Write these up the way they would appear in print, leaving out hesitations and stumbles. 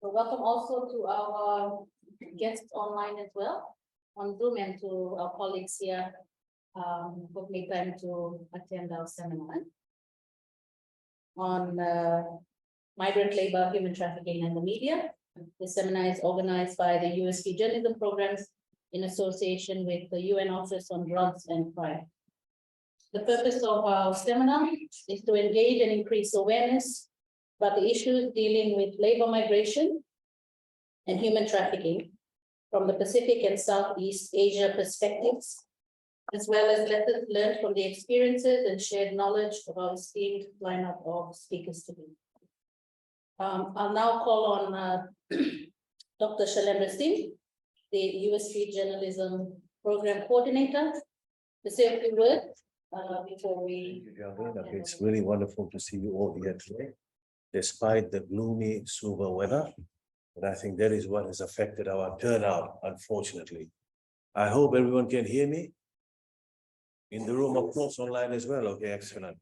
Welcome also to our guests online as well on Zoom, and to our colleagues here who made time to attend our seminar on migrant labor, human trafficking, and the media. This seminar is organized by the USP Journalism Programs in association with the UN Office on Drugs and Crime. The purpose of our seminar is to engage and increase awareness about the issues dealing with labor migration and human trafficking from the Pacific and Southeast Asia perspectives, as well as lessons learned from the experiences and shared knowledge of our esteemed lineup of speakers today. I'll now call on Dr. Shalendra Singh, the USP Journalism Program Coordinator, to say a few words before we. It's really wonderful to see you all here today, despite the gloomy, sober weather. But I think that is what has affected our turnout, unfortunately. I hope everyone can hear me. In the room, of course, online as well. Okay, excellent.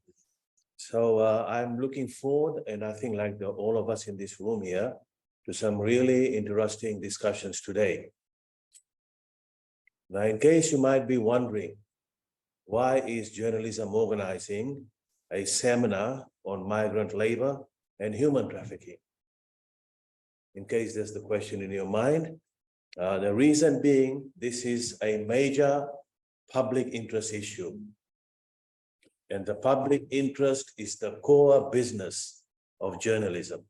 So I'm looking forward, and I think like all of us in this room here, to some really interesting discussions today. Now, in case you might be wondering, why is journalism organizing a seminar on migrant labor and human trafficking? In case there's the question in your mind, the reason being this is a major public interest issue. And the public interest is the core business of journalism.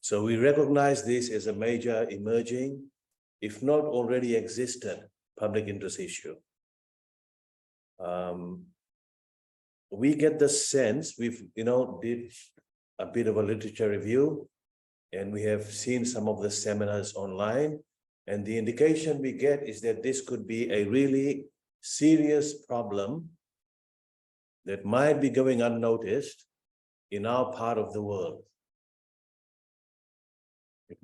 So we recognize this as a major emerging, if not already existent, public interest issue. We get the sense, we've did a bit of a literature review, and we have seen some of the seminars online, and the indication we get is that this could be a really serious problem that might be going unnoticed in our part of the world. It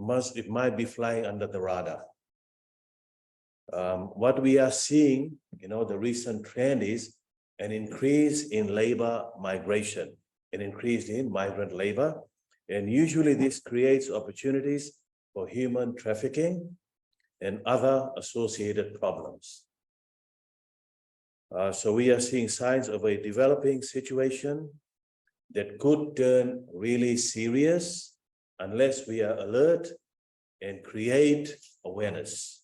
might be flying under the radar. What we are seeing, the recent trend is an increase in labor migration, an increase in migrant labor. And usually this creates opportunities for human trafficking and other associated problems. So we are seeing signs of a developing situation that could turn really serious unless we are alert and create awareness.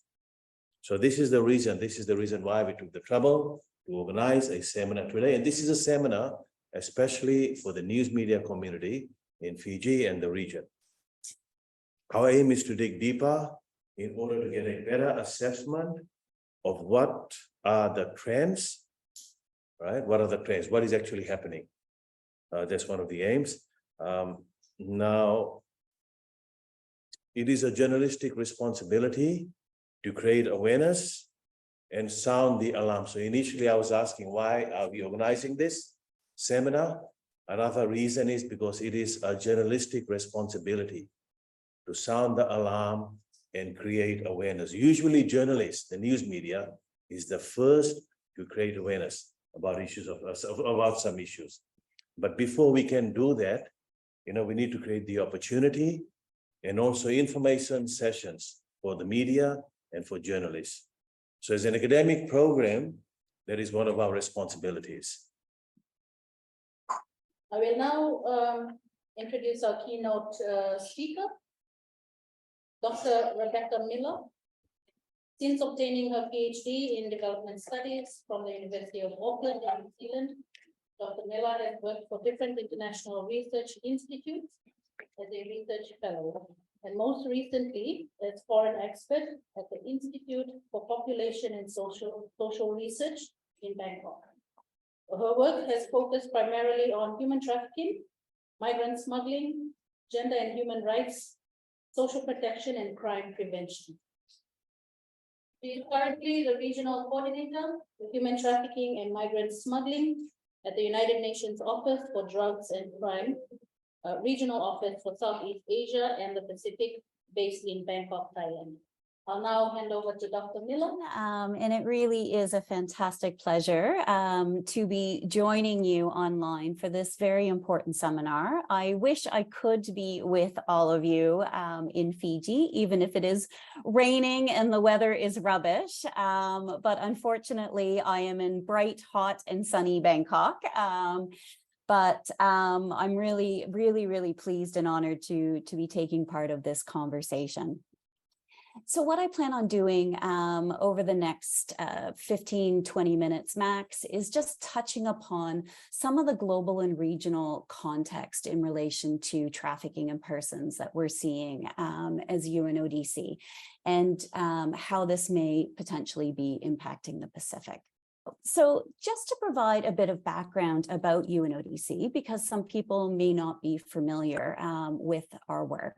So this is the reason why we took the trouble to organize a seminar today. And this is a seminar especially for the news media community in Fiji and the region. Our aim is to dig deeper in order to get a better assessment of what are the trends, right? What are the trends? What is actually happening? That's one of the aims. Now, it is a journalistic responsibility to create awareness and sound the alarm. So initially I was asking, why are we organizing this seminar? Another reason is because it is a journalistic responsibility to sound the alarm and create awareness. Usually journalists, the news media, is the first to create awareness about issues about some issues. But before we can do that, we need to create the opportunity and also information sessions for the media and for journalists. So as an academic program, that is one of our responsibilities. I will now introduce our keynote speaker, Dr. Rebbeca Miller. Since obtaining her PhD in development studies from the University of Auckland in New Zealand, Dr. Miller has worked for different international research institutes as a research fellow, and most recently as foreign expert at the Institute for Population and Social Research in Bangkok. Her work has focused primarily on human trafficking, migrant smuggling, gender and human rights, social protection, and crime prevention. She is currently the regional coordinator for human trafficking and migrant smuggling at the United Nations Office for Drugs and Crime, Regional Office for Southeast Asia and the Pacific, based in Bangkok, Thailand. I'll now hand over to Dr. Miller. And it really is a fantastic pleasure to be joining you online for this very important seminar. I wish I could be with all of you in Fiji, even if it is raining and the weather is rubbish. But unfortunately, I am in bright, hot and sunny Bangkok. But I'm really pleased and honored to be taking part of this conversation. So what I plan on doing over the next 15-20 minutes max is just touching upon some of the global and regional context in relation to trafficking in persons that we're seeing as UNODC, and how this may potentially be impacting the Pacific. So just to provide a bit of background about UNODC, because some people may not be familiar with our work.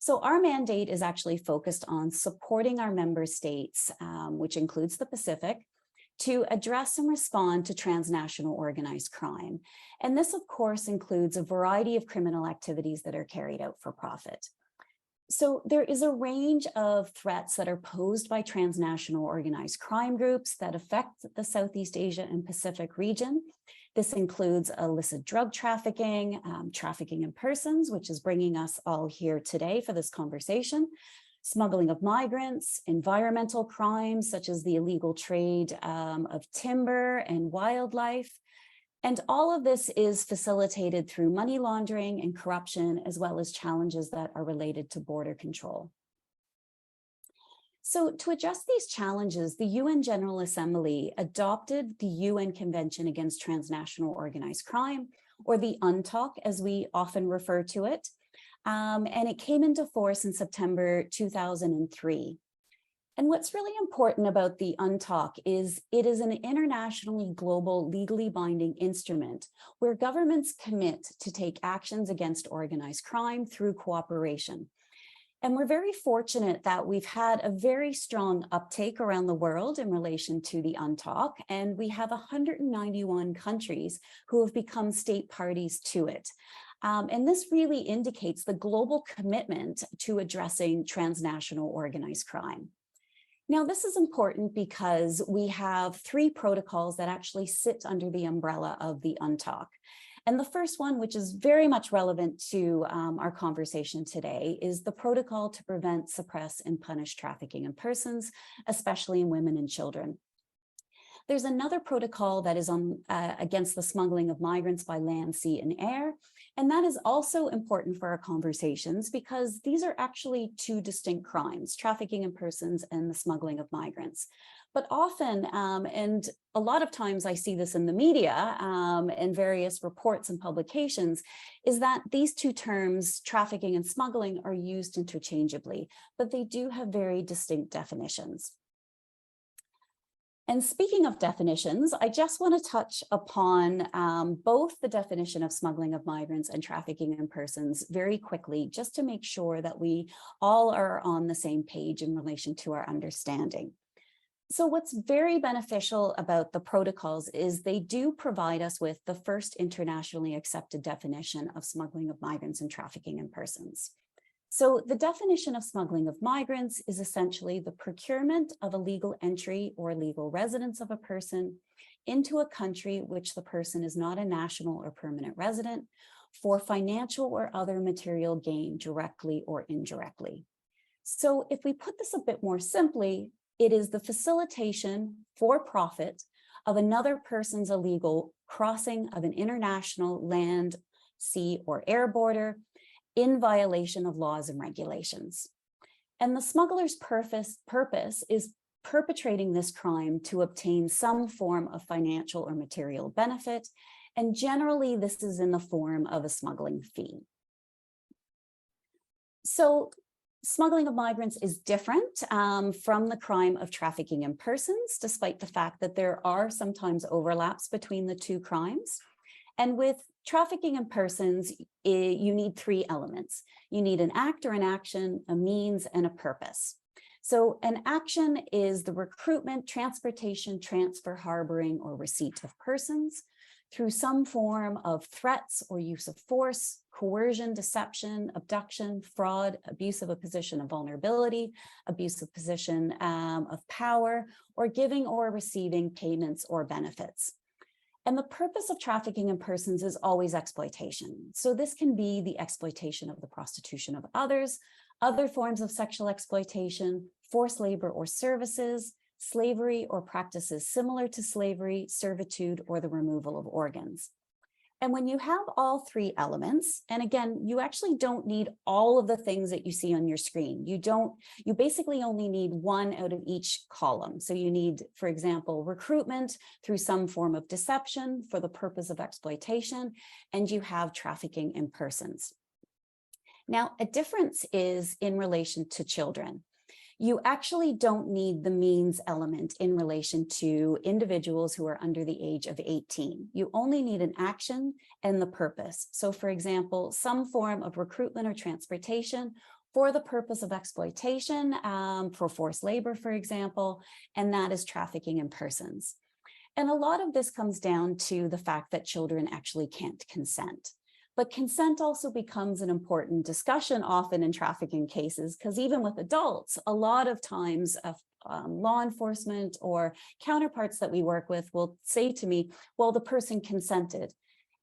So our mandate is actually focused on supporting our member states, which includes the Pacific, to address and respond to transnational organized crime. And this, of course, includes a variety of criminal activities that are carried out for profit. So there is a range of threats that are posed by transnational organized crime groups that affect the Southeast Asia and Pacific region. This includes illicit drug trafficking, trafficking in persons, which is bringing us all here today for this conversation, smuggling of migrants, environmental crimes, such as the illegal trade of timber and wildlife. And all of this is facilitated through money laundering and corruption, as well as challenges that are related to border control. So to address these challenges, the UN General Assembly adopted the UN Convention Against Transnational Organized Crime, or the UNTOC, as we often refer to it, and it came into force in September 2003. And what's really important about the UNTOC is it is an internationally global, legally binding instrument where governments commit to take actions against organized crime through cooperation. And we're very fortunate that we've had a very strong uptake around the world in relation to the UNTOC, and we have 191 countries who have become state parties to it. And this really indicates the global commitment to addressing transnational organized crime. Now, this is important because we have 3 protocols that actually sit under the umbrella of the UNTOC. And the first one, which is very much relevant to our conversation today, is the protocol to prevent, suppress, and punish trafficking in persons, especially in women and children. There's another protocol that is on against the smuggling of migrants by land, sea, and air. And that is also important for our conversations because these are actually 2 distinct crimes, trafficking in persons and the smuggling of migrants. But often, and a lot of times I see this in the media and various reports and publications, is that these 2 terms, trafficking and smuggling, are used interchangeably, but they do have very distinct definitions. And speaking of definitions, I just want to touch upon both the definition of smuggling of migrants and trafficking in persons very quickly, just to make sure that we all are on the same page in relation to our understanding. So what's very beneficial about the protocols is they do provide us with the first internationally accepted definition of smuggling of migrants and trafficking in persons. So the definition of smuggling of migrants is essentially the procurement of a legal entry or legal residence of a person into a country which the person is not a national or permanent resident for financial or other material gain directly or indirectly. So if we put this a bit more simply, it is the facilitation for profit of another person's illegal crossing of an international land, sea, or air border in violation of laws and regulations. And the smuggler's purpose is perpetrating this crime to obtain some form of financial or material benefit. And generally, this is in the form of a smuggling fee. So smuggling of migrants is different from the crime of trafficking in persons, despite the fact that there are sometimes overlaps between the 2 crimes. And with trafficking in persons, you need 3 elements. You need an act or an action, a means, and a purpose. So an action is the recruitment, transportation, transfer, harboring, or receipt of persons. through some form of threats or use of force, coercion, deception, abduction, fraud, abuse of a position of vulnerability, abuse of position of power, or giving or receiving payments or benefits. And the purpose of trafficking in persons is always exploitation. So this can be the exploitation of the prostitution of others, other forms of sexual exploitation, forced labor or services, slavery or practices similar to slavery, servitude, or the removal of organs. And when you have all three elements, and again, you actually don't need all of the things that you see on your screen. You basically only need one out of each column. So you need, for example, recruitment through some form of deception for the purpose of exploitation, and you have trafficking in persons. Now, a difference is in relation to children. You actually don't need the means element in relation to individuals who are under the age of 18. You only need an action and the purpose. So for example, some form of recruitment or transportation for the purpose of exploitation, for forced labor, for example, and that is trafficking in persons. And a lot of this comes down to the fact that children actually can't consent. But consent also becomes an important discussion often in trafficking cases, because even with adults, a lot of times law enforcement or counterparts that we work with will say to me, well, the person consented.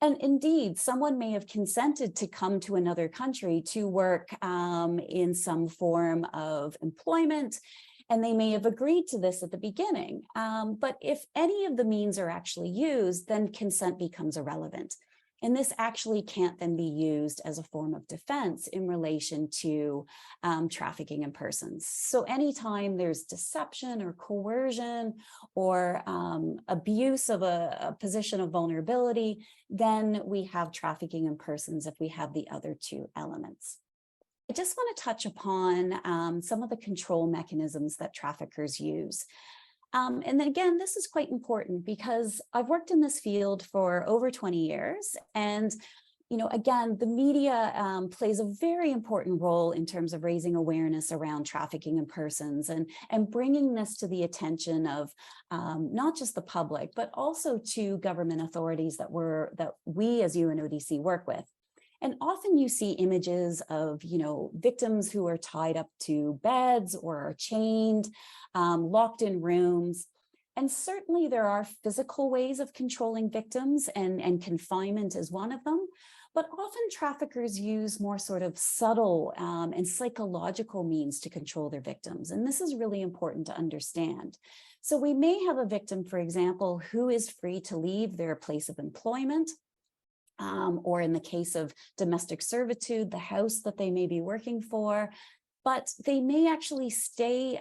And indeed, someone may have consented to come to another country to work in some form of employment, and they may have agreed to this at the beginning. But if any of the means are actually used, then consent becomes irrelevant. And this actually can't then be used as a form of defense in relation to trafficking in persons. So anytime there's deception or coercion or abuse of a position of vulnerability, then we have trafficking in persons if we have the other two elements. I just want to touch upon some of the control mechanisms that traffickers use. And then again, this is quite important because I've worked in this field for over 20 years. And, you know, again, the media plays a very important role in terms of raising awareness around trafficking in persons and bringing this to the attention of not just the public, but also to government authorities that we as UNODC work with. And often you see images of, you know, victims who are tied up to beds or are chained, locked in rooms. And certainly there are physical ways of controlling victims, and confinement is one of them. But often traffickers use more sort of subtle and psychological means to control their victims. And this is really important to understand. So we may have a victim, for example, who is free to leave their place of employment, or in the case of domestic servitude, the house that they may be working for, but they may actually stay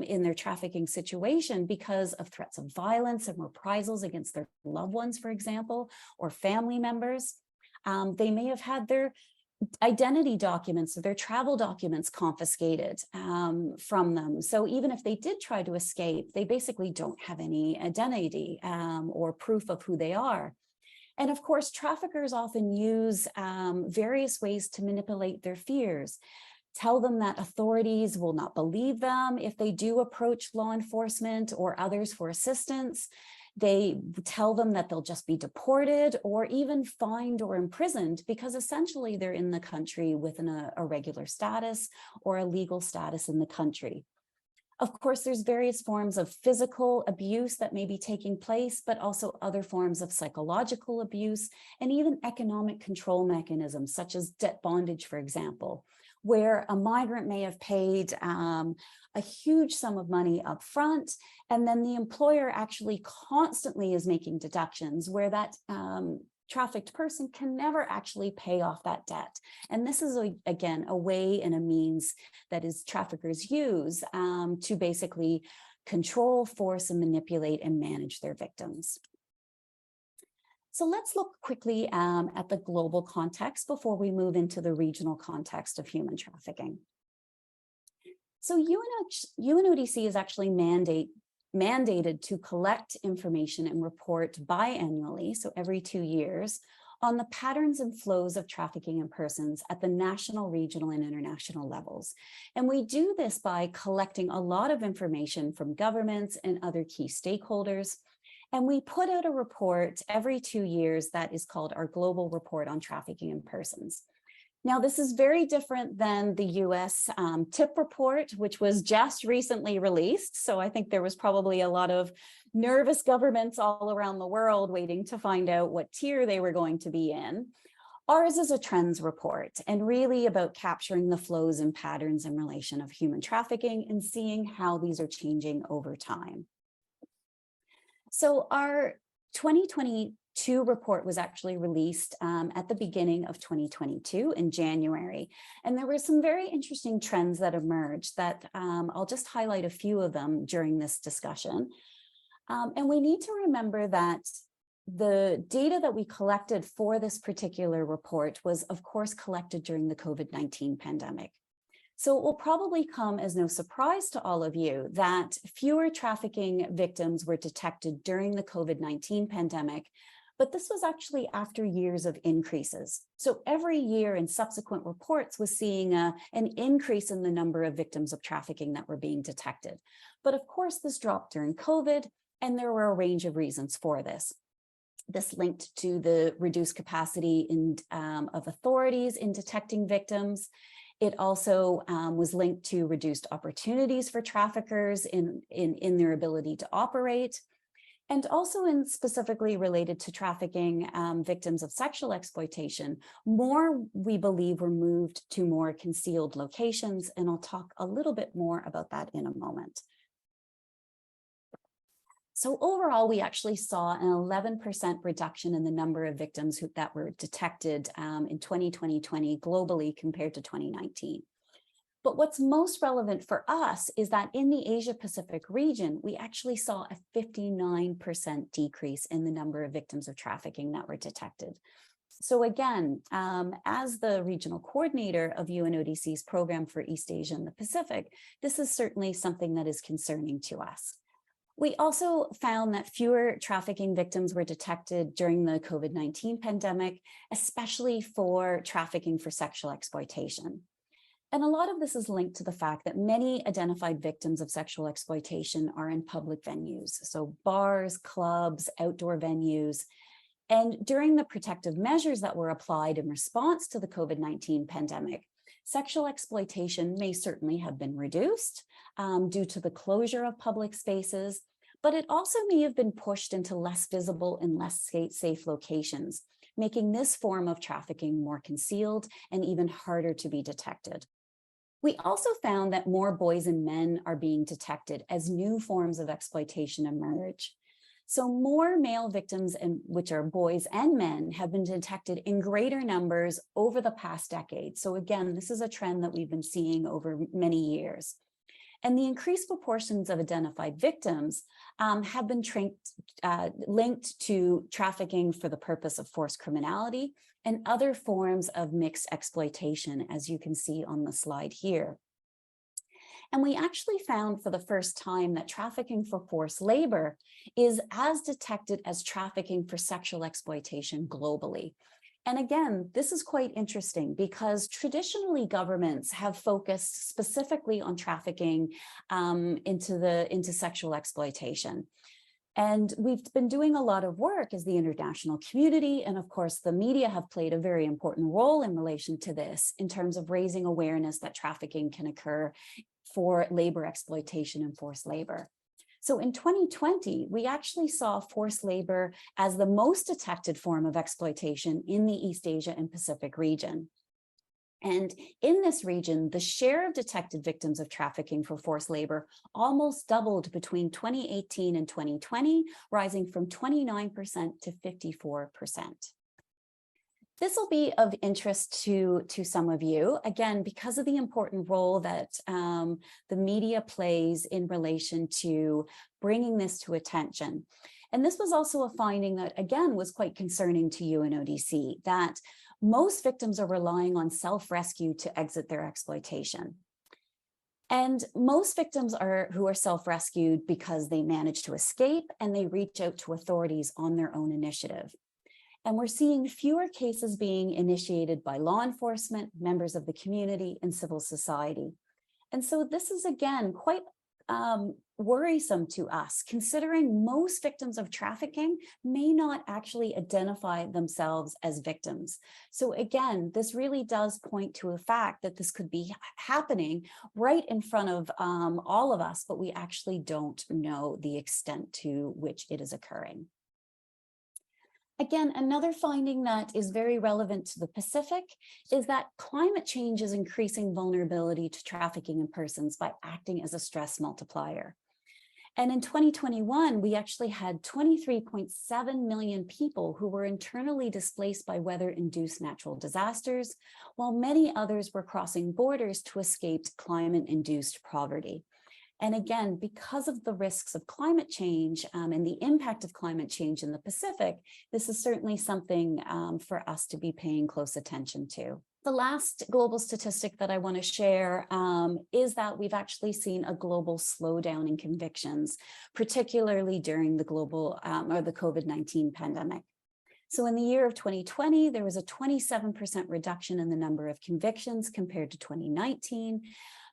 in their trafficking situation because of threats of violence and reprisals against their loved ones, for example, or family members. They may have had their identity documents or their travel documents confiscated from them. So even if they did try to escape, they basically don't have any identity or proof of who they are. And of course, traffickers often use various ways to manipulate their fears. Tell them that authorities will not believe them if they do approach law enforcement or others for assistance. They tell them that they'll just be deported or even fined or imprisoned because essentially they're in the country with a regular status or a legal status in the country. Of course, there's various forms of physical abuse that may be taking place, but also other forms of psychological abuse and even economic control mechanisms, such as debt bondage, for example, where a migrant may have paid a huge sum of money up front, and then the employer actually constantly is making deductions where that trafficked person can never actually pay off that debt. And this is, again, a way and a means that is traffickers use to basically control, force, and manipulate and manage their victims. So let's look quickly at the global context before we move into the regional context of human trafficking. So UNODC is actually mandated to collect information and report biannually, so every 2 years, on the patterns and flows of trafficking in persons at the national, regional, and international levels. And we do this by collecting a lot of information from governments and other key stakeholders. And we put out a report every 2 years that is called our Global Report on Trafficking in Persons. Now, this is very different than the US TIP report, which was just recently released. So I think there was probably a lot of nervous governments all around the world waiting to find out what tier they were going to be in. Ours is a trends report and really about capturing the flows and patterns in relation of human trafficking and seeing how these are changing over time. So our 2022 report was actually released at the beginning of 2022 in January. And there were some very interesting trends that emerged that I'll just highlight a few of them during this discussion. And we need to remember that the data that we collected for this particular report was, of course, collected during the COVID-19 pandemic. So it will probably come as no surprise to all of you that fewer trafficking victims were detected during the COVID-19 pandemic, but this was actually after years of increases. So every year in subsequent reports was seeing an increase in the number of victims of trafficking that were being detected. But of course, this dropped during COVID, and there were a range of reasons for this. This linked to the reduced capacity of authorities in detecting victims. It also was linked to reduced opportunities for traffickers in their ability to operate, and also specifically related to trafficking victims of sexual exploitation. More, we believe, were moved to more concealed locations, and I'll talk a little bit more about that in a moment. So overall, we actually saw an 11% reduction in the number of victims that were detected in 2020 globally compared to 2019. But what's most relevant for us is that in the Asia Pacific region, we actually saw a 59% decrease in the number of victims of trafficking that were detected. So again, as the regional coordinator of UNODC's program for East Asia and the Pacific, this is certainly something that is concerning to us. We also found that fewer trafficking victims were detected during the COVID-19 pandemic, especially for trafficking for sexual exploitation. And a lot of this is linked to the fact that many identified victims of sexual exploitation are in public venues, so bars, clubs, outdoor venues. And during the protective measures that were applied in response to the COVID-19 pandemic, sexual exploitation may certainly have been reduced due to the closure of public spaces, but it also may have been pushed into less visible and less safe locations, making this form of trafficking more concealed and even harder to be detected. We also found that more boys and men are being detected as new forms of exploitation emerge. So more male victims, which are boys and men, have been detected in greater numbers over the past decade. So again, this is a trend that we've been seeing over many years. And the increased proportions of identified victims have been linked to trafficking for the purpose of forced criminality and other forms of mixed exploitation, as you can see on the slide here. And we actually found for the first time that trafficking for forced labor is as detected as trafficking for sexual exploitation globally. And again, this is quite interesting because traditionally governments have focused specifically on trafficking into sexual exploitation. And we've been doing a lot of work as the international community, and of course the media have played a very important role in relation to this in terms of raising awareness that trafficking can occur for labor exploitation and forced labor. So in 2020, we actually saw forced labor as the most detected form of exploitation in the East Asia and Pacific region. And in this region, the share of detected victims of trafficking for forced labor almost doubled between 2018 and 2020, rising from 29% to 54%. This will be of interest to some of you, again, because of the important role that the media plays in relation to bringing this to attention. And this was also a finding that, again, was quite concerning to UNODC, that most victims are relying on self-rescue to exit their exploitation. And most victims who are self-rescued because they manage to escape and they reach out to authorities on their own initiative. And we're seeing fewer cases being initiated by law enforcement, members of the community, and civil society. And so this is, again, quite worrisome to us, considering most victims of trafficking may not actually identify themselves as victims. So again, this really does point to a fact that this could be happening right in front of all of us, but we actually don't know the extent to which it is occurring. Again, another finding that is very relevant to the Pacific is that climate change is increasing vulnerability to trafficking in persons by acting as a stress multiplier. And in 2021, we actually had 23.7 million people who were internally displaced by weather-induced natural disasters, while many others were crossing borders to escape climate-induced poverty. And again, because of the risks of climate change and the impact of climate change in the Pacific, this is certainly something for us to be paying close attention to. The last global statistic that I want to share is that we've actually seen a global slowdown in convictions, particularly during the global or the COVID-19 pandemic. So in the year of 2020, there was a 27% reduction in the number of convictions compared to 2019.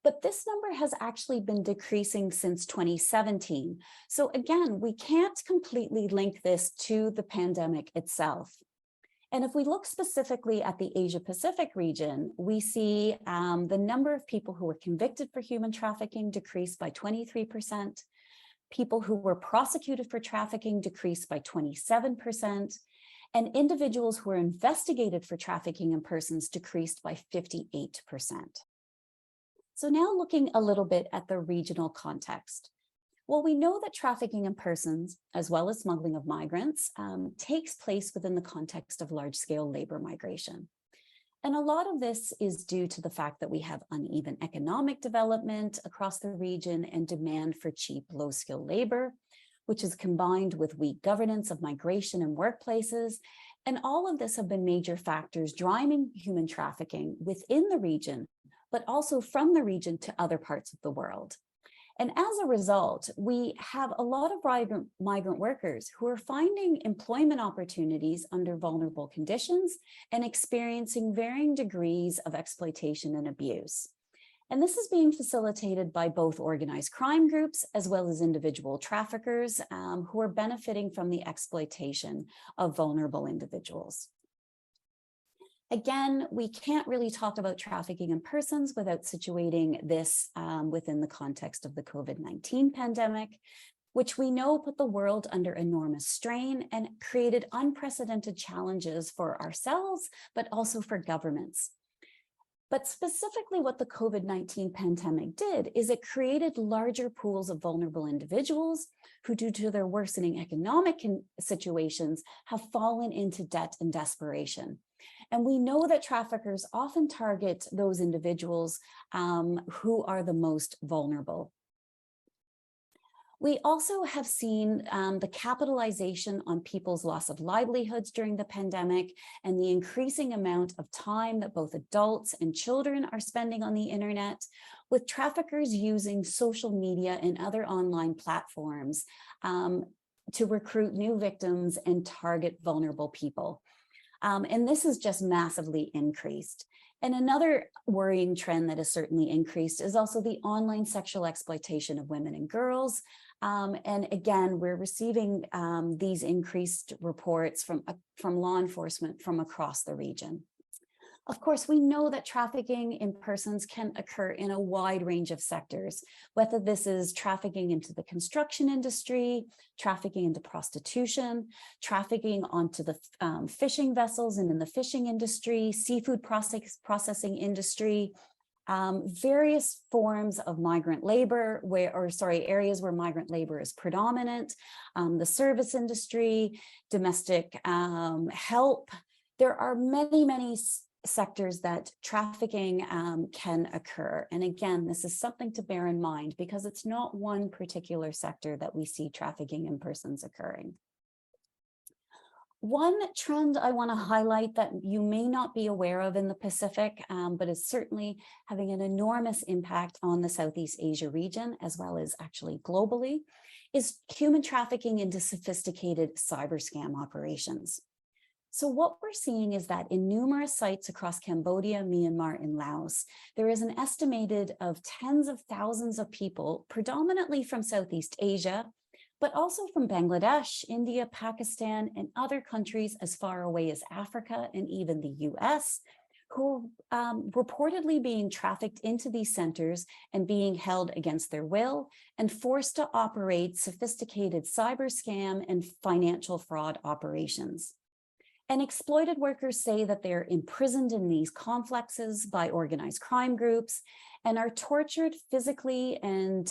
But this number has actually been decreasing since 2017. So again, we can't completely link this to the pandemic itself. And if we look specifically at the Asia-Pacific region, we see the number of people who were convicted for human trafficking decreased by 23%. People who were prosecuted for trafficking decreased by 27%. And individuals who were investigated for trafficking in persons decreased by 58%. So now looking a little bit at the regional context. Well, we know that trafficking in persons, as well as smuggling of migrants, takes place within the context of large-scale labor migration. And a lot of this is due to the fact that we have uneven economic development across the region and demand for cheap, low-skilled labor, which is combined with weak governance of migration and workplaces. And all of this have been major factors driving human trafficking within the region, but also from the region to other parts of the world. And as a result, we have a lot of migrant workers who are finding employment opportunities under vulnerable conditions and experiencing varying degrees of exploitation and abuse. And this is being facilitated by both organized crime groups as well as individual traffickers who are benefiting from the exploitation of vulnerable individuals. Again, we can't really talk about trafficking in persons without situating this within the context of the COVID-19 pandemic, which we know put the world under enormous strain and created unprecedented challenges for ourselves, but also for governments. But specifically what the COVID-19 pandemic did is it created larger pools of vulnerable individuals who, due to their worsening economic situations, have fallen into debt and desperation. And we know that traffickers often target those individuals who are the most vulnerable. We also have seen the capitalization on people's loss of livelihoods during the pandemic and the increasing amount of time that both adults and children are spending on the internet, with traffickers using social media and other online platforms to recruit new victims and target vulnerable people. And this has just massively increased. And another worrying trend that has certainly increased is also the online sexual exploitation of women and girls. And again, we're receiving these increased reports from law enforcement from across the region. Of course, we know that trafficking in persons can occur in a wide range of sectors, whether this is trafficking into the construction industry, trafficking into prostitution, trafficking onto the fishing vessels and in the fishing industry, seafood processing industry, various forms of migrant labor, areas where migrant labor is predominant, the service industry, domestic help. There are many sectors that trafficking can occur. And again, this is something to bear in mind because it's not one particular sector that we see trafficking in persons occurring. One trend I want to highlight that you may not be aware of in the Pacific, but is certainly having an enormous impact on the Southeast Asia region, as well as actually globally, is human trafficking into sophisticated cyber scam operations. So what we're seeing is that in numerous sites across Cambodia, Myanmar, and Laos, there is an estimated of tens of thousands of people, predominantly from Southeast Asia, but also from Bangladesh, India, Pakistan, and other countries as far away as Africa and even the US, who are reportedly being trafficked into these centers and being held against their will and forced to operate sophisticated cyber scam and financial fraud operations. And exploited workers say that they're imprisoned in these complexes by organized crime groups and are tortured physically and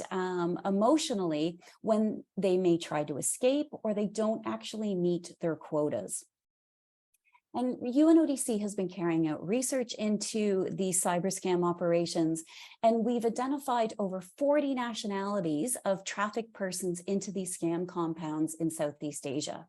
emotionally when they may try to escape or they don't actually meet their quotas. And UNODC has been carrying out research into these cyber scam operations, and we've identified over 40 nationalities of trafficked persons into these scam compounds in Southeast Asia.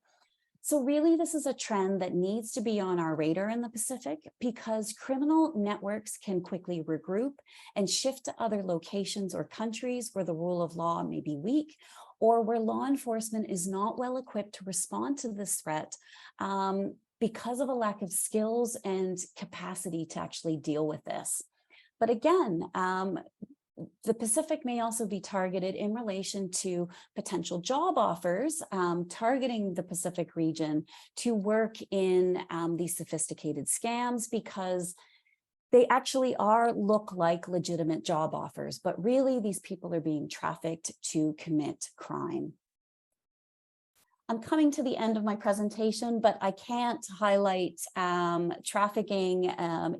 So really, this is a trend that needs to be on our radar in the Pacific because criminal networks can quickly regroup and shift to other locations or countries where the rule of law may be weak or where law enforcement is not well equipped to respond to this threat because of a lack of skills and capacity to actually deal with this. But again, the Pacific may also be targeted in relation to potential job offers, targeting the Pacific region to work in these sophisticated scams because they actually look like legitimate job offers, but really these people are being trafficked to commit crime. I'm coming to the end of my presentation, but I can't highlight trafficking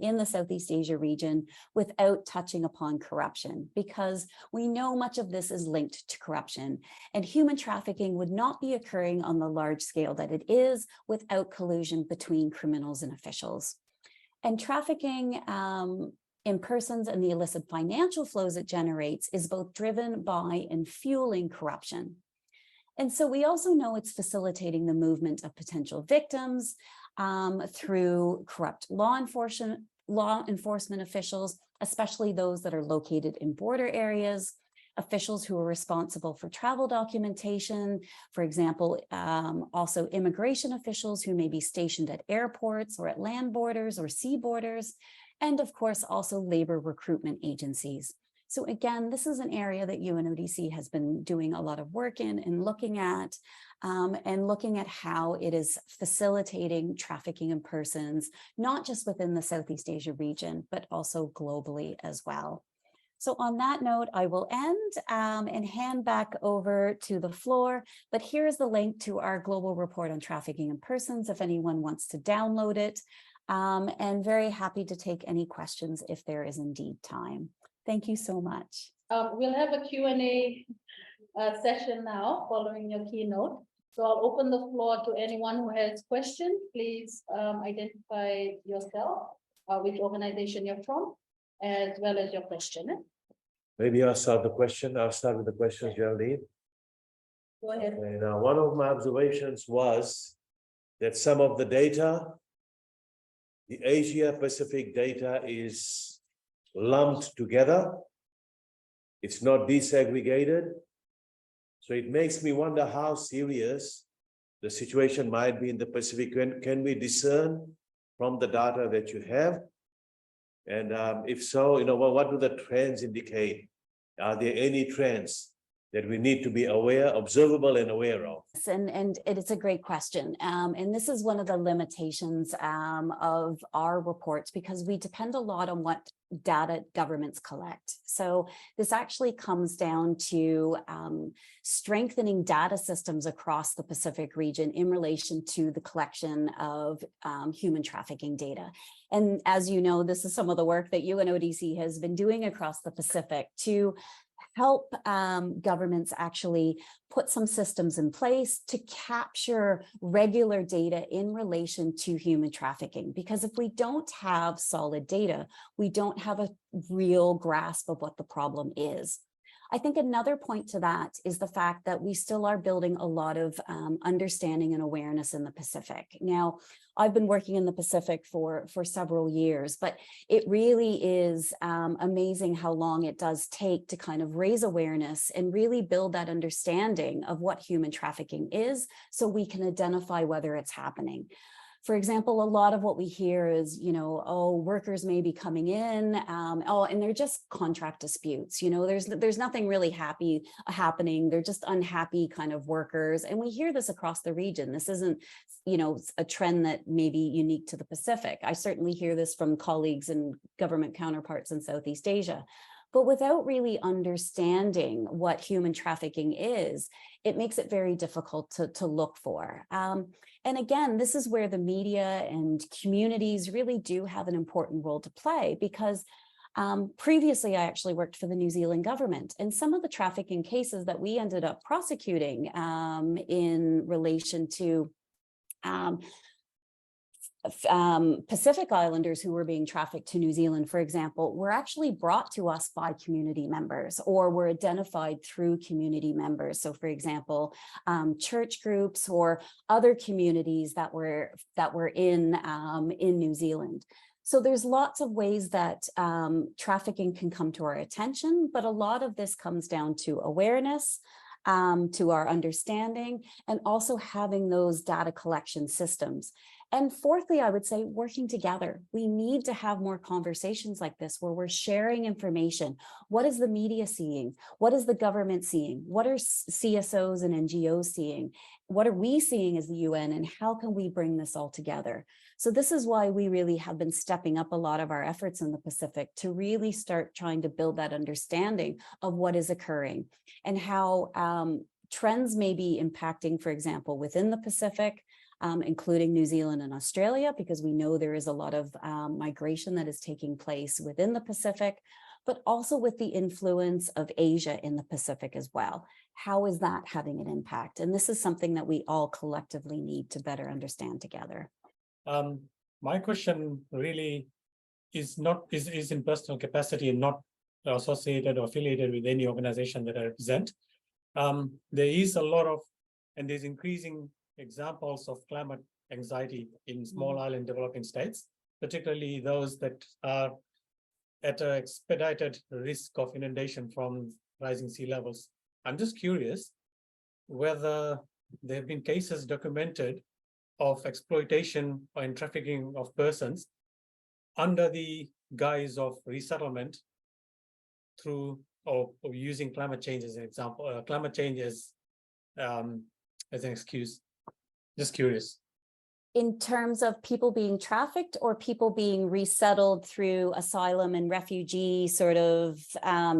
in the Southeast Asia region without touching upon corruption, because we know much of this is linked to corruption, and human trafficking would not be occurring on the large scale that it is without collusion between criminals and officials. And trafficking in persons and the illicit financial flows it generates is both driven by and fueling corruption. And so we also know it's facilitating the movement of potential victims through corrupt law enforcement officials, especially those that are located in border areas, officials who are responsible for travel documentation, for example, also immigration officials who may be stationed at airports or at land borders or sea borders, and of course also labor recruitment agencies. So again, this is an area that UNODC has been doing a lot of work in and looking at how it is facilitating trafficking in persons, not just within the Southeast Asia region, but also globally as well. So on that note, I will end and hand back over to the floor, but here's the link to our global report on trafficking in persons if anyone wants to download it, and very happy to take any questions if there is indeed time. Thank you so much. We'll have a Q&A session now following your keynote. So I'll open the floor to anyone who has questions. Please identify yourself, which organization you're from, as well as your question. Maybe I'll start the question. I'll start with the questions, Geraldine. Go ahead. And one of my observations was that some of the data, the Asia Pacific data is lumped together. It's not desegregated. So it makes me wonder how serious the situation might be in the Pacific. Can we discern from the data that you have? And if so, what do the trends indicate? Are there any trends that we need to be aware, observable and aware of? And it's a great question. And this is one of the limitations of our reports, because we depend a lot on what data governments collect. So this actually comes down to strengthening data systems across the Pacific region in relation to the collection of human trafficking data. And as you know, this is some of the work that UNODC has been doing across the Pacific to help governments actually put some systems in place to capture regular data in relation to human trafficking. Because if we don't have solid data, we don't have a real grasp of what the problem is. I think another point to that is the fact that we still are building a lot of understanding and awareness in the Pacific. Now, I've been working in the Pacific for several years, but it really is amazing how long it does take to kind of raise awareness and really build that understanding of what human trafficking is so we can identify whether it's happening. For example, a lot of what we hear is, oh, workers may be coming in, and they're just contract disputes. There's nothing really happening. They're just unhappy kind of workers. And we hear this across the region. This isn't, a trend that may be unique to the Pacific. I certainly hear this from colleagues and government counterparts in Southeast Asia. But without really understanding what human trafficking is, it makes it very difficult to look for. And again, this is where the media and communities really do have an important role to play, because previously I actually worked for the New Zealand government, and some of the trafficking cases that we ended up prosecuting in relation to Pacific Islanders who were being trafficked to New Zealand, for example, were actually brought to us by community members or were identified through community members. So, for example, church groups or other communities that were in New Zealand. So there's lots of ways that trafficking can come to our attention, but a lot of this comes down to awareness, to our understanding, and also having those data collection systems. And fourthly, I would say working together. We need to have more conversations like this where we're sharing information. What is the media seeing? What is the government seeing? What are CSOs and NGOs seeing? What are we seeing as the UN, and how can we bring this all together? So this is why we really have been stepping up a lot of our efforts in the Pacific to really start trying to build that understanding of what is occurring and how trends may be impacting, for example, within the Pacific, including New Zealand and Australia, because we know there is a lot of migration that is taking place within the Pacific, but also with the influence of Asia in the Pacific as well. How is that having an impact? And this is something that we all collectively need to better understand together. My question really is in personal capacity and not associated or affiliated with any organization that I represent. There is a lot of, and there's increasing examples of climate anxiety in small island developing states, particularly those that are at an expedited risk of inundation from rising sea levels. I'm just curious whether there have been cases documented of exploitation and trafficking of persons under the guise of resettlement through or using climate change as an example, climate change as an excuse. Just curious. In terms of people being trafficked or people being resettled through asylum and refugee sort of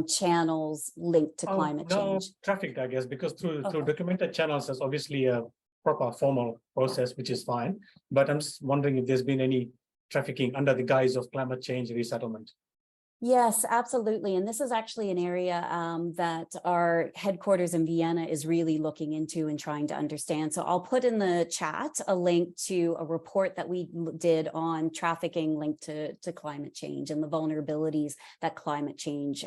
channels linked to climate change? Trafficked, I guess, because through documented channels, there's obviously a proper formal process, which is fine. But I'm just wondering if there's been any trafficking under the guise of climate change resettlement. Yes, absolutely. And this is actually an area that our headquarters in Vienna is really looking into and trying to understand. So I'll put in the chat a link to a report that we did on trafficking linked to climate change and the vulnerabilities that climate change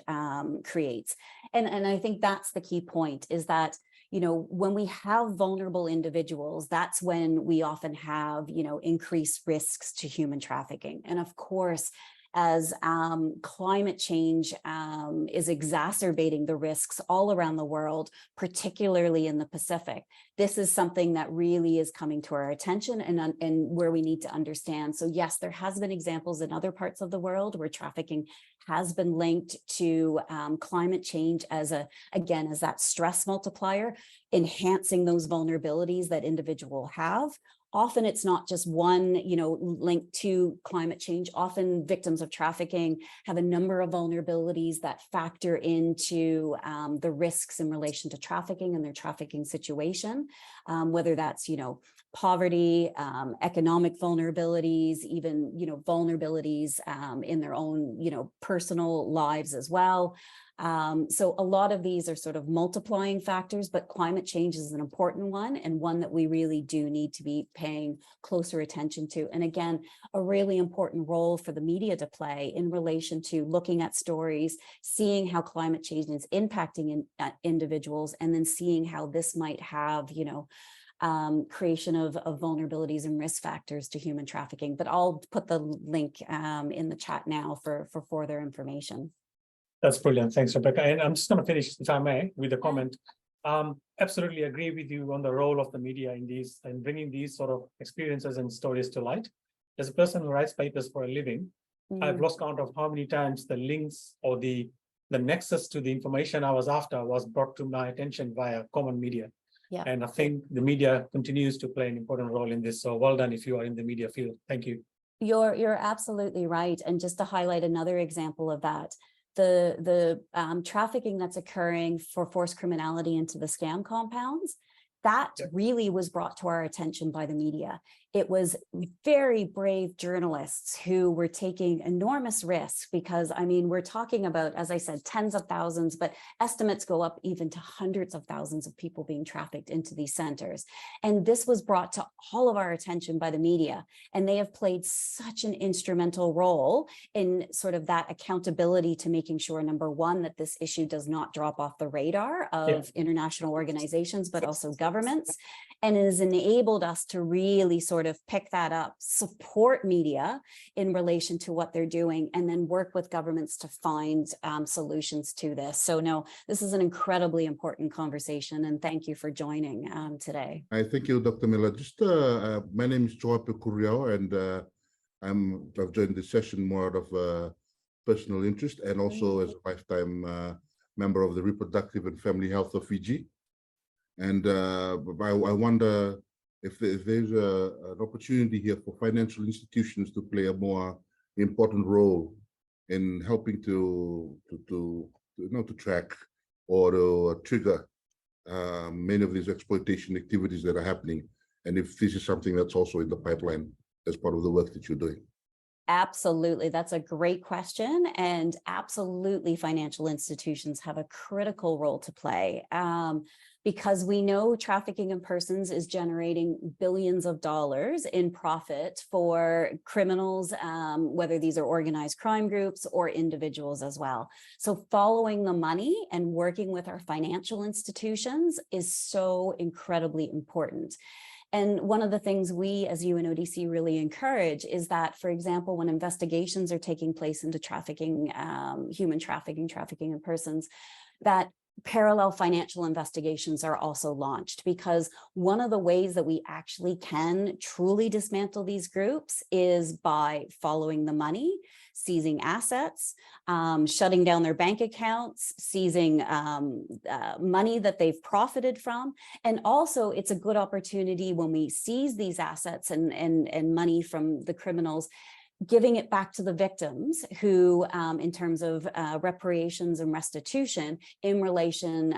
creates. And I think that's the key point, is that when we have vulnerable individuals, that's when we often have, increased risks to human trafficking. And of course, as climate change is exacerbating the risks all around the world, particularly in the Pacific, this is something that really is coming to our attention and where we need to understand. So yes, there has been examples in other parts of the world where trafficking has been linked to climate change as that stress multiplier, enhancing those vulnerabilities that individuals have. Often it's not just one, linked to climate change. Often victims of trafficking have a number of vulnerabilities that factor into the risks in relation to trafficking and their trafficking situation, whether that's, poverty, economic vulnerabilities, even, vulnerabilities in their own, personal lives as well. So a lot of these are sort of multiplying factors, but climate change is an important one, and one that we really do need to be paying closer attention to. And again, a really important role for the media to play in relation to looking at stories, seeing how climate change is impacting individuals, and then seeing how this might have, creation of vulnerabilities and risk factors to human trafficking. But I'll put the link in the chat now for further information. That's brilliant. Thanks, Rebecca. And I'm just going to finish, if I may, with a comment. Absolutely agree with you on the role of the media in these and bringing these sort of experiences and stories to light. As a person who writes papers for a living, I've lost count of how many times the links or the nexus to the information I was after was brought to my attention via common media. Yeah. And I think the media continues to play an important role in this. So well done if you are in the media field. Thank you. You're absolutely right. And just to highlight another example of that, the trafficking that's occurring for forced criminality into the scam compounds, that really was brought to our attention by the media. It was very brave journalists who were taking enormous risks because, I mean, we're talking about, as I said, tens of thousands, but estimates go up even to hundreds of thousands of people being trafficked into these centers. And this was brought to all of our attention by the media. And they have played such an instrumental role in sort of that accountability to making sure, number one, that this issue does not drop off the radar of international organizations, but also governments, and it has enabled us to really sort of pick that up, support media in relation to what they're doing, and then work with governments to find solutions to this. So no, this is an incredibly important conversation, and thank you for joining today. Thank you, Dr. Miller. Just my name is Joape Curiao, and I've joined this session more out of personal interest and also as a lifetime member of the Reproductive and Family Health of Fiji. And I wonder if there's an opportunity here for financial institutions to play a more important role in helping to track or to trigger many of these exploitation activities that are happening, and if this is something that's also in the pipeline as part of the work that you're doing. Absolutely. That's a great question. And absolutely, financial institutions have a critical role to play because we know trafficking in persons is generating billions of dollars in profit for criminals, whether these are organized crime groups or individuals as well. So following the money and working with our financial institutions is so incredibly important. And one of the things we as UNODC really encourage is that, for example, when investigations are taking place into trafficking, human trafficking, trafficking in persons, that parallel financial investigations are also launched, because one of the ways that we actually can truly dismantle these groups is by following the money, seizing assets, shutting down their bank accounts, seizing money that they've profited from. And also it's a good opportunity when we seize these assets and money from the criminals, giving it back to the victims who, in terms of reparations and restitution in relation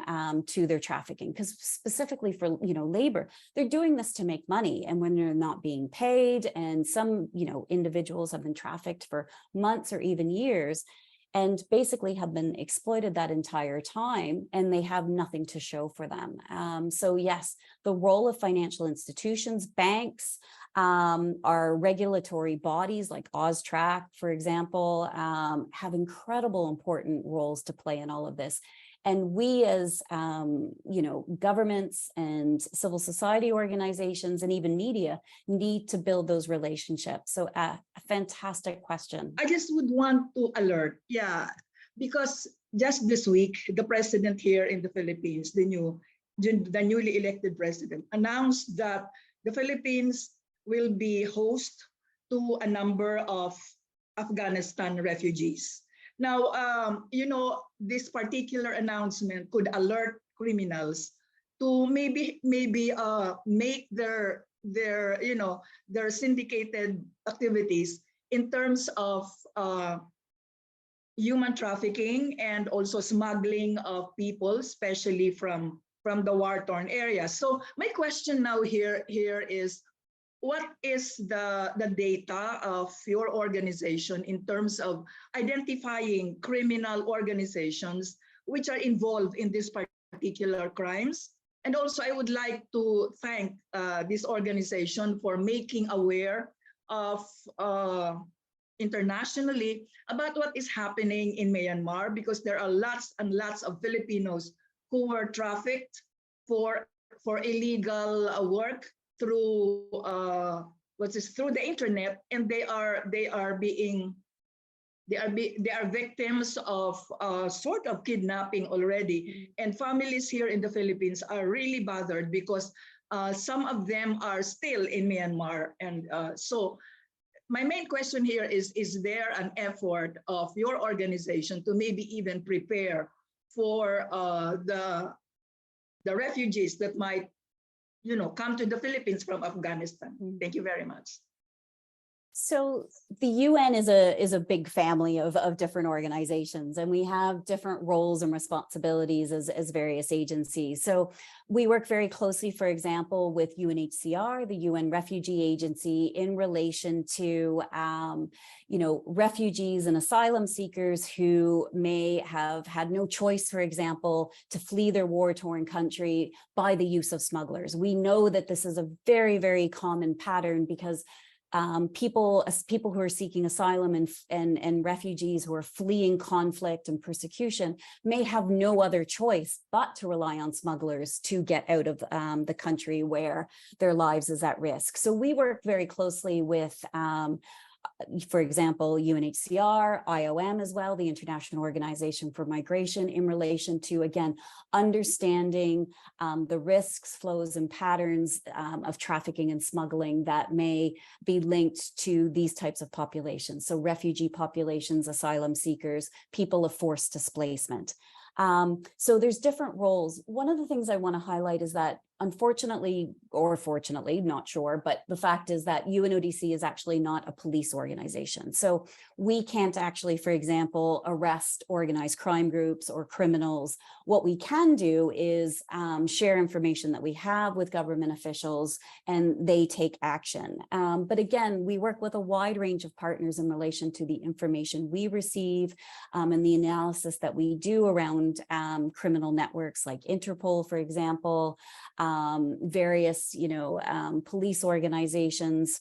to their trafficking, because specifically for, labor, they're doing this to make money. And when they're not being paid, and some, individuals have been trafficked for months or even years, and basically have been exploited that entire time, and they have nothing to show for them. So yes, the role of financial institutions, banks, our regulatory bodies like OzTrack, for example, have incredible important roles to play in all of this. And we as, governments and civil society organizations and even media need to build those relationships. So a fantastic question. I just would want to alert, because just this week, the president here in the Philippines, the newly elected president, announced that the Philippines will be host to a number of Afghanistan refugees. Now, this particular announcement could alert criminals to maybe make their syndicated activities in terms of human trafficking and also smuggling of people, especially from the war-torn areas. So my question now here is, what is the data of your organization in terms of identifying criminal organizations which are involved in these particular crimes? And also, I would like to thank this organization for making aware of internationally about what is happening in Myanmar, because there are lots and lots of Filipinos who were trafficked for illegal work through through the internet, and they are being they are victims of sort of kidnapping already, and families here in the Philippines are really bothered because some of them are still in Myanmar, and so my main question here is there an effort of your organization to maybe even prepare for the refugees that might, come to the Philippines from Afghanistan? Thank you very much. So the UN is a big family of different organizations, and we have different roles and responsibilities as various agencies. So we work very closely, for example, with UNHCR, the UN Refugee Agency, in relation to refugees and asylum seekers who may have had no choice, for example, to flee their war-torn country by the use of smugglers. We know that this is a very, very common pattern because people who are seeking asylum and refugees who are fleeing conflict and persecution may have no other choice but to rely on smugglers to get out of the country where their lives is at risk. So we work very closely with for example, UNHCR, IOM as well, the International Organization for Migration, in relation to, again, understanding the risks, flows, and patterns of trafficking and smuggling that may be linked to these types of populations. So refugee populations, asylum seekers, people of forced displacement. So there's different roles. One of the things I want to highlight is that, unfortunately, or fortunately, not sure, but the fact is that UNODC is actually not a police organization. So we can't actually, for example, arrest organized crime groups or criminals. What we can do is share information that we have with government officials, and they take action. But again, we work with a wide range of partners in relation to the information we receive and the analysis that we do around criminal networks like Interpol, for example, various, police organizations,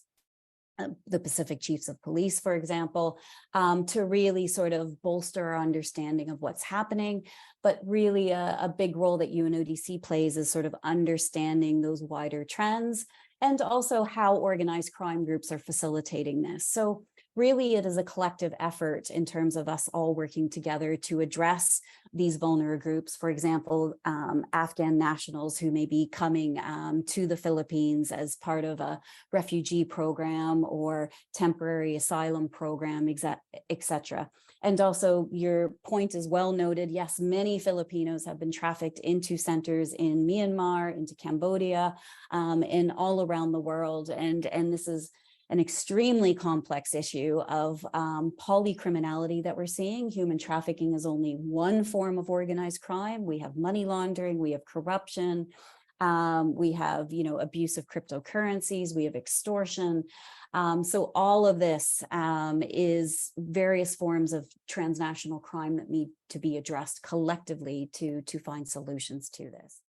the Pacific Chiefs of Police, for example, to really sort of bolster our understanding of what's happening. But really a big role that UNODC plays is sort of understanding those wider trends and also how organized crime groups are facilitating this. So really, it is a collective effort in terms of us all working together to address these vulnerable groups. For example, Afghan nationals who may be coming to the Philippines as part of a refugee program or temporary asylum program, etc. And also, your point is well noted. Yes, many Filipinos have been trafficked into centers in Myanmar, into Cambodia, and all around the world. And this is an extremely complex issue of polycriminality that we're seeing. Human trafficking is only one form of organized crime. We have money laundering, we have corruption, we have, abuse of cryptocurrencies, we have extortion. So all of this is various forms of transnational crime that need to be addressed collectively to find solutions to this.